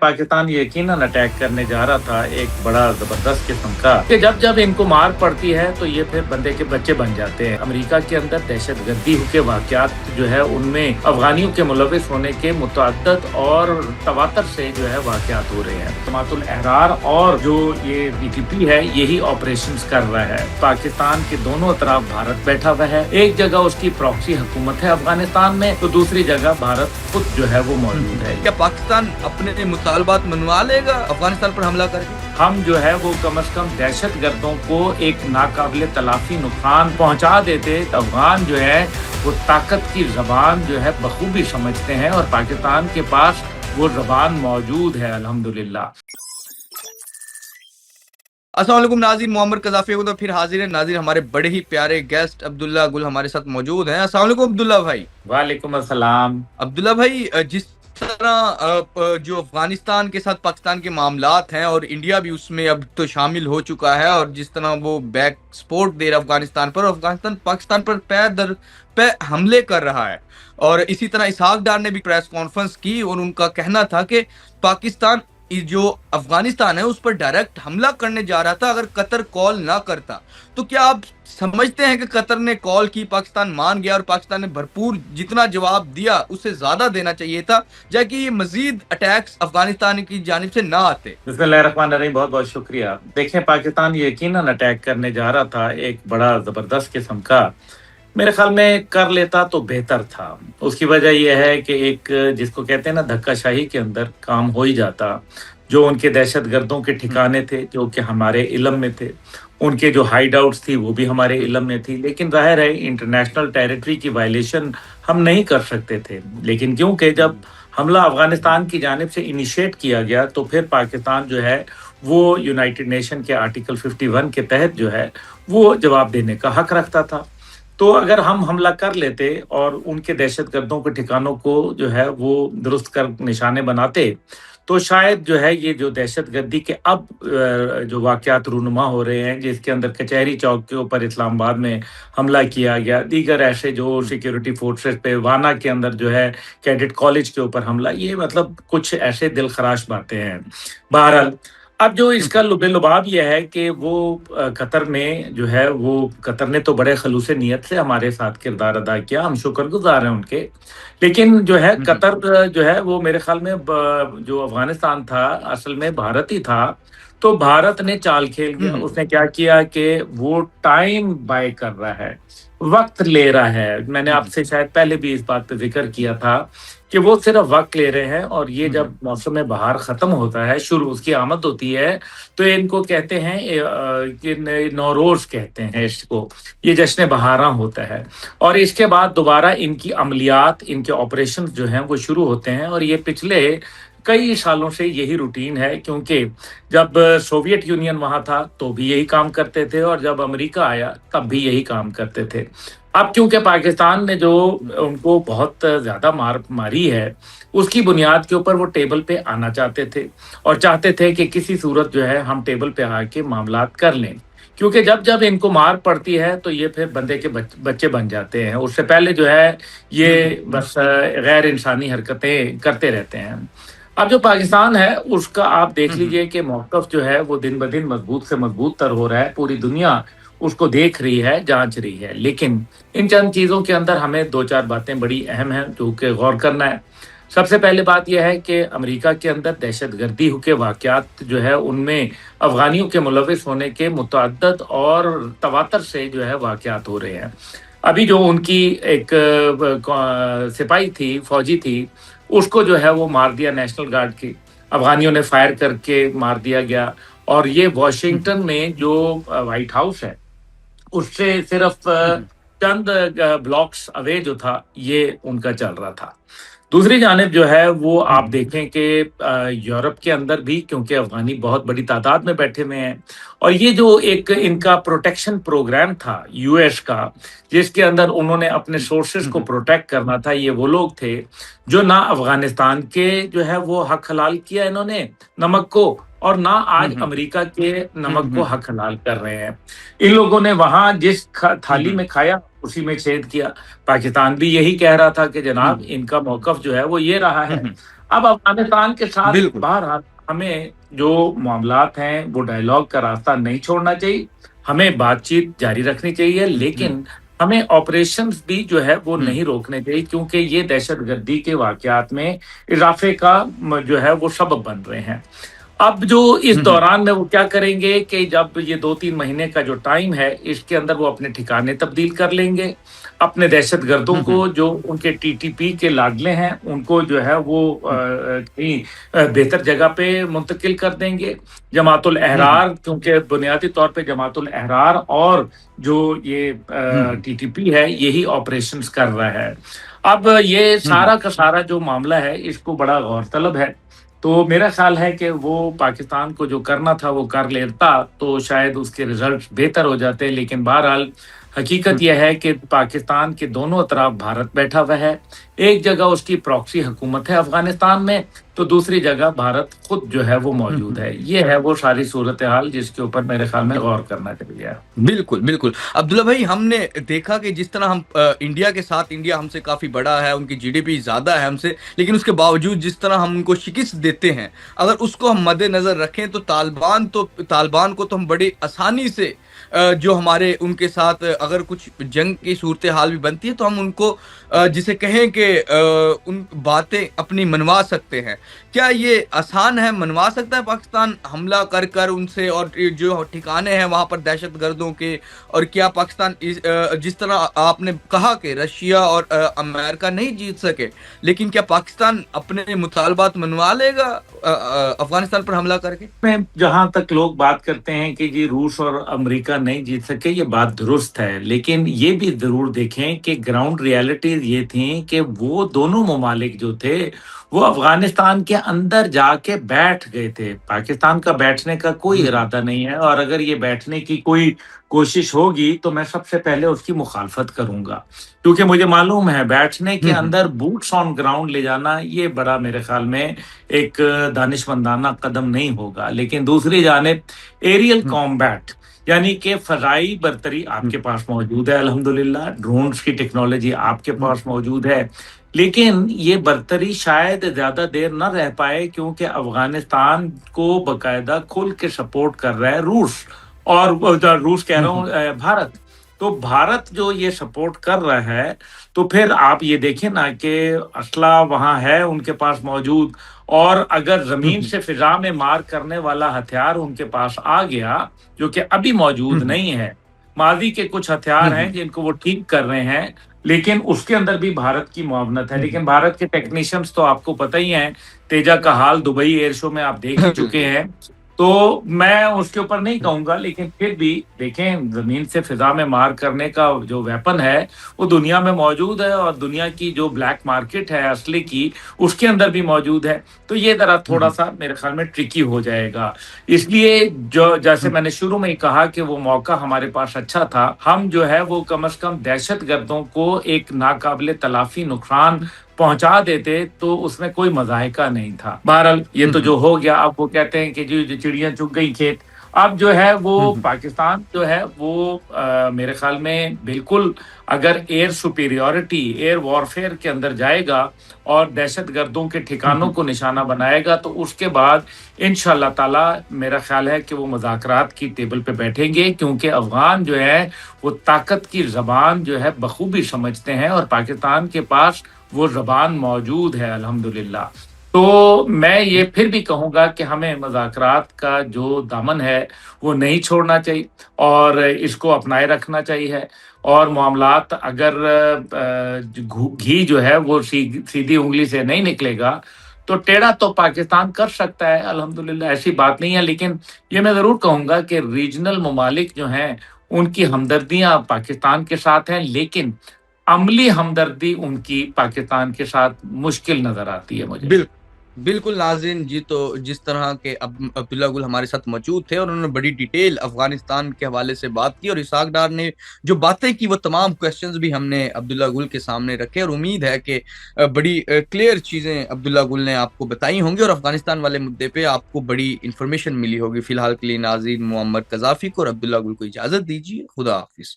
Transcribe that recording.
पाकिस्तान यकीनन अटैक करने जा रहा था एक बड़ा जबरदस्त किस्म का कि जब जब इनको मार पड़ती है तो ये फिर बंदे के बच्चे बन जाते हैं। अमेरिका के अंदर दहशतगर्दी के वाकयात जो है उनमें अफगानियों के मुलविस होने के मुतअद्दिद और तवातर से जो है वाकयात हो रहे हैं। जमातुल अहरार और जो ये बीटीपी है यही ऑपरेशन कर रहा है। पाकिस्तान के दोनों तरफ भारत बैठा हुआ है। एक जगह उसकी प्रॉक्सी हुकूमत है अफगानिस्तान में, तो दूसरी जगह भारत खुद जो है वो मौजूद है। क्या पाकिस्तान अपने मुतालबात मनवा लेगा अफगानिस्तान पर हमला करके? हम जो है वो कम से कम दहशत गर्दों को एक नाकाबिले तलाफी नुकसान पहुंचा देते। अफगान जो है वो ताकत की जबान जो है बखूबी समझते हैं और पाकिस्तान के पास वो जबान मौजूद है अल्हम्दुलिल्लाह। अस्सलाम वालेकुम नाज़रीन, मोहम्मद कज़ाफ़ी को तो फिर हाजिर है। नाज़रीन, हमारे बड़े ही प्यारे गेस्ट अब्दुल्ला गुल हमारे साथ मौजूद हैं। अस्सलाम वालेकुम अब्दुल्ला भाई। वालेकुम अस्सलाम। अब्दुल्ला भाई, जिस तरह जो अफगानिस्तान के साथ पाकिस्तान के मामलात हैं और इंडिया भी उसमें अब तो शामिल हो चुका है, और जिस तरह वो बैक सपोर्ट दे रहा है अफगानिस्तान पर, अफगानिस्तान पाकिस्तान पर पैर दर पे हमले कर रहा है। और इसी तरह इसहाक डार ने भी प्रेस कॉन्फ्रेंस की और उनका कहना था कि पाकिस्तान जो अफगानिस्तान है उस पर डायरेक्ट हमला करने जा रहा था अगर कतर कॉल ना करता। तो क्या आप समझते हैं कि कतर ने कॉल की, पाकिस्तान मान गया और पाकिस्तान ने भरपूर जितना जवाब दिया उससे ज्यादा देना चाहिए था, जाकि ये मजीद अटैक्स अफगानिस्तान की जानिब से ना आते? बिस्मिल्लाहिर्रहमानिर्रहीम, बहुत बहुत शुक्रिया। देखें, पाकिस्तान यकीनन अटैक करने जा रहा था एक बड़ा जबरदस्त किस्म का। मेरे ख्याल में कर लेता तो बेहतर था। उसकी वजह यह है कि एक जिसको कहते हैं ना धक्काशाही के अंदर काम हो ही जाता। जो उनके दहशत गर्दों के ठिकाने थे जो कि हमारे इल्म में थे, उनके जो हाइड आउट्स थी वो भी हमारे इल्म में थी, लेकिन जाहिर है इंटरनेशनल टेरिटरी की वायलेशन हम नहीं कर सकते थे। लेकिन क्योंकि जब हमला अफगानिस्तान की जानिब से इनिशिएट किया गया तो फिर पाकिस्तान जो है वो यूनाइटेड नेशन के आर्टिकल 51 के तहत जो है वो जवाब देने का हक रखता था। तो अगर हम हमला कर लेते और उनके दहशतगर्दों के ठिकानों को जो है वो दुरुस्त कर निशाने बनाते, तो शायद जो है ये जो दहशतगर्दी के अब जो वाकयात रूनुमा हो रहे हैं, जिसके अंदर कचहरी चौक के ऊपर इस्लामाबाद में हमला किया गया, दीगर ऐसे जो सिक्योरिटी फोर्सेस पे वाना के अंदर जो है कैडेट कॉलेज के ऊपर हमला, ये मतलब कुछ ऐसे दिल खराश बातें हैं। बहरहाल अब जो इसका लुबे-लुबाब ये है कि वो कतर में जो है वो कतर ने तो बड़े खलूस नीयत से हमारे साथ किरदार अदा किया, हम शुक्रगुजार हैं उनके। लेकिन जो है कतर जो है वो मेरे ख्याल में जो अफगानिस्तान था असल में भारत ही था। तो भारत ने चाल खेल गया। उसने क्या किया कि वो टाइम बाय कर रहा है, वक्त ले रहा है। मैंने आपसे शायद पहले भी इस बात पे जिक्र किया था कि वो सिर्फ वक्त ले रहे हैं, और ये जब मौसम बहार खत्म होता है, शुरू उसकी आमद होती है, तो इनको कहते हैं कि नौरोज कहते हैं इसको, ये जश्न बहारां होता है। और इसके बाद दोबारा इनकी अमलियात, इनके ऑपरेशन जो हैं वो शुरू होते हैं। और ये पिछले कई सालों से यही रूटीन है, क्योंकि जब सोवियत यूनियन वहां था तो भी यही काम करते थे, और जब अमेरिका आया तब भी यही काम करते थे। अब क्योंकि पाकिस्तान ने जो उनको बहुत ज्यादा मार मारी है, उसकी बुनियाद के ऊपर वो टेबल पे आना चाहते थे और चाहते थे कि किसी सूरत जो है हम टेबल पे आके मामलात कर लें, क्योंकि जब जब इनको मार पड़ती है तो ये फिर बंदे के बच्चे बन जाते हैं। उससे पहले जो है ये बस गैर इंसानी हरकतें करते रहते हैं। अब जो पाकिस्तान है उसका आप देख लीजिए कि मौक़िफ़ जो है वो दिन ब दिन मजबूत से मजबूत तर हो रहा है। पूरी दुनिया उसको देख रही है, जांच रही है। लेकिन इन चंद चीज़ों के अंदर हमें दो चार बातें बड़ी अहम हैं जो कि गौर करना है। सबसे पहले बात यह है कि अमेरिका के अंदर दहशतगर्दी के वाकयात जो है उनमें अफगानियों के मुलविस होने के मुतअद्दिद और तवातर से जो है वाकयात हो रहे हैं। अभी जो उनकी एक सिपाही थी, फौजी थी, उसको जो है वो मार दिया नेशनल गार्ड की, अफगानियों ने फायर करके मार दिया गया। और ये वॉशिंगटन में जो व्हाइट हाउस है उससे सिर्फ चंद ब्लॉक्स अवे जो था ये उनका चल रहा था। दूसरी जानिब जो है वो आप देखें कि यूरोप के अंदर भी, क्योंकि अफगानी बहुत बड़ी तादाद में बैठे हुए हैं, और ये जो एक इनका प्रोटेक्शन प्रोग्राम था यूएस का, जिसके अंदर उन्होंने अपने सोर्सेज को प्रोटेक्ट करना था, ये वो लोग थे जो ना अफगानिस्तान के जो है वो हक हलाल किया इन्होंने नमक को, और ना आज अमेरिका के नमक को हक हलाल कर रहे हैं। इन लोगों ने वहां जिस थाली में खाया उसी में छेद किया। पाकिस्तान भी यही कह रहा था कि जनाब इनका मौकफ जो है वो ये रहा है। اب افغانستان کے ساتھ بالکل بہرحال ہمیں جو معاملات ہیں وہ ڈائیلاگ کا راستہ نہیں چھوڑنا چاہیے، ہمیں بات چیت جاری رکھنی چاہیے، ہوں لیکن ہمیں آپریشنز بھی جو ہے وہ ہوں نہیں روکنے چاہیے، کیونکہ یہ دہشت گردی کے واقعات میں اضافے کا جو ہے وہ سبب بن رہے ہیں۔ اب جو اس ہوں دوران میں وہ کیا کریں گے کہ جب یہ 2-3 مہینے کا جو ٹائم ہے اس کے اندر وہ اپنے ٹھکانے تبدیل کر لیں گے، اپنے دہشت گردوں ہوں کو جو ان کے ٹی ٹی پی کے لاڈلے ہیں ان کو جو ہے وہ کہیں بہتر جگہ پہ منتقل کر دیں گے۔ جماعت ہوں الاحرار کیونکہ بنیادی طور پہ جماعت الاحرار اور جو یہ ہوں ٹی ٹی پی ہے یہی آپریشنز کر رہا ہے۔ اب یہ ہوں سارا کا سارا جو معاملہ ہے اس کو بڑا غور طلب ہے، تو میرا خیال ہے کہ وہ پاکستان کو جو کرنا تھا وہ کر لیتا تو شاید اس کے ریزلٹ بہتر ہو جاتے، لیکن بہرحال حقیقت یہ ہے کہ پاکستان کے دونوں اطراف بھارت بیٹھا ہوا ہے، ایک جگہ اس کی پراکسی حکومت ہے افغانستان میں، تو دوسری جگہ بھارت خود جو ہے وہ موجود ہوں ہے۔ یہ ہے وہ ساری صورتحال جس کے اوپر میرے خیال میں غور کرنا چاہیے۔ بالکل بالکل عبداللہ بھائی، ہم نے دیکھا کہ جس طرح ہم انڈیا کے ساتھ، انڈیا ہم سے کافی بڑا ہے، ان کی جی ڈی پی زیادہ ہے ہم سے، لیکن اس کے باوجود جس طرح ہم ان کو شکست دیتے ہیں، اگر اس کو ہم مد نظر رکھیں تو طالبان کو تو ہم بڑی آسانی سے جو ہمارے ان کے ساتھ اگر کچھ جنگ کی صورتحال بھی بنتی ہے تو ہم ان کو جسے کہیں کہ ان باتیں اپنی منوا سکتے ہیں۔ کیا یہ آسان ہے، منوا سکتا ہے پاکستان حملہ کر کر ان سے، اور جو ٹھکانے ہیں وہاں پر دہشت گردوں کے؟ اور کیا پاکستان جس طرح آپ نے کہا کہ رشیا اور امریکہ نہیں جیت سکے، لیکن کیا پاکستان اپنے مطالبات منوا لے گا افغانستان پر حملہ کر کے؟ میں جہاں تک لوگ بات کرتے ہیں کہ جی روس اور امریکہ نہیں جیت سکے، یہ بات درست ہے، لیکن یہ بھی ضرور دیکھیں کہ گراؤنڈ ریالٹیز یہ تھیں کہ وہ دونوں ممالک جو تھے وہ افغانستان کے اندر جا کے بیٹھ گئے تھے۔ پاکستان کا بیٹھنے کا کوئی ہوں ارادہ نہیں ہے، اور اگر یہ بیٹھنے کی کوئی کوشش ہوگی تو میں سب سے پہلے اس کی مخالفت کروں گا، کیونکہ مجھے معلوم ہے بیٹھنے کے ہوں اندر بوٹس آن گراؤنڈ لے جانا یہ بڑا میرے خیال میں ایک دانشمندانہ قدم نہیں ہوگا۔ لیکن دوسری جانب ایریل ہوں کامبیٹ یعنی کہ فضائی برتری آپ ہوں کے پاس موجود ہے، الحمدللہ ڈرونز کی ٹیکنالوجی آپ کے ہوں پاس موجود ہے، لیکن یہ برتری شاید زیادہ دیر نہ رہ پائے، کیونکہ افغانستان کو باقاعدہ کھل کے سپورٹ کر رہا ہے روس، اور روس کہہ رہا ہوں ہوں بھارت۔ تو بھارت جو یہ سپورٹ کر رہا ہے تو پھر آپ یہ دیکھیں نا کہ اسلحہ وہاں ہے ان کے پاس موجود، اور اگر زمین ہوں سے فضا میں مار کرنے والا ہتھیار ان کے پاس آ گیا جو کہ ابھی موجود ہوں نہیں ہے، ماضی کے کچھ ہتھیار ہیں ہوں جن کو وہ ٹھیک کر رہے ہیں، لیکن اس کے اندر بھی بھارت کی معاونت ہے۔ لیکن بھارت کے ٹیکنیشینز تو آپ کو پتہ ہی ہیں، تیجا کا حال دبئی ایئر شو میں آپ دیکھ ہی چکے ہیں، تو میں اس کے اوپر نہیں کہوں گا، لیکن پھر بھی دیکھیں زمین سے فضا میں مار کرنے کا جو ویپن ہے وہ دنیا میں موجود ہے، اور دنیا کی جو بلیک مارکیٹ ہے اسلحے کی اس کے اندر بھی موجود ہے، تو یہ ذرا تھوڑا سا میرے خیال میں ٹرکی ہو جائے گا۔ اس لیے جو جیسے میں نے شروع میں ہی کہا کہ وہ موقع ہمارے پاس اچھا تھا، ہم جو ہے وہ کم از کم دہشت گردوں کو ایک ناقابل تلافی نقصان پہنچا دیتے تو اس میں کوئی مذائقہ نہیں تھا۔ بہرحال یہ تو جو ہو گیا، اب وہ کہتے ہیں کہ جی چڑیاں چگ گئی کھیت، اب جو ہے وہ پاکستان جو ہے وہ میرے خیال میں بالکل اگر ایئر سپیریورٹی، ایئر وارفیئر کے اندر جائے گا اور دہشت گردوں کے ٹھکانوں کو نشانہ بنائے گا تو اس کے بعد انشاءاللہ تعالی میرا خیال ہے کہ وہ مذاکرات کی ٹیبل پہ بیٹھیں گے، کیونکہ افغان جو ہے وہ طاقت کی زبان جو ہے بخوبی سمجھتے ہیں، اور پاکستان کے پاس وہ زبان موجود ہے الحمدللہ۔ تو میں یہ پھر بھی کہوں گا کہ ہمیں مذاکرات کا جو دامن ہے وہ نہیں چھوڑنا چاہیے، اور اس کو اپنائے رکھنا چاہیے، اور معاملات اگر گھی جو ہے وہ سیدھی انگلی سے نہیں نکلے گا تو ٹیڑھا تو پاکستان کر سکتا ہے، الحمدللہ ایسی بات نہیں ہے، لیکن یہ میں ضرور کہوں گا کہ ریجنل ممالک جو ہیں ان کی ہمدردیاں پاکستان کے ساتھ ہیں، لیکن عملی ہمدردی ان کی پاکستان کے ساتھ مشکل نظر آتی ہے مجھے۔ بالکل ناظرین جی، تو جس طرح کے عبداللہ گل ہمارے ساتھ موجود تھے اور انہوں نے بڑی ڈیٹیل افغانستان کے حوالے سے بات کی، اور اسحاق ڈار نے جو باتیں کی وہ تمام کویسچنز بھی ہم نے عبداللہ گل کے سامنے رکھے، اور امید ہے کہ بڑی کلیئر چیزیں عبداللہ گل نے آپ کو بتائی ہوں گی، اور افغانستان والے مدعے پہ آپ کو بڑی انفارمیشن ملی ہوگی۔ فی الحال کے لیے ناظرین معمر قذافی کو اور عبداللہ گل کو اجازت دیجیے، خدا حافظ۔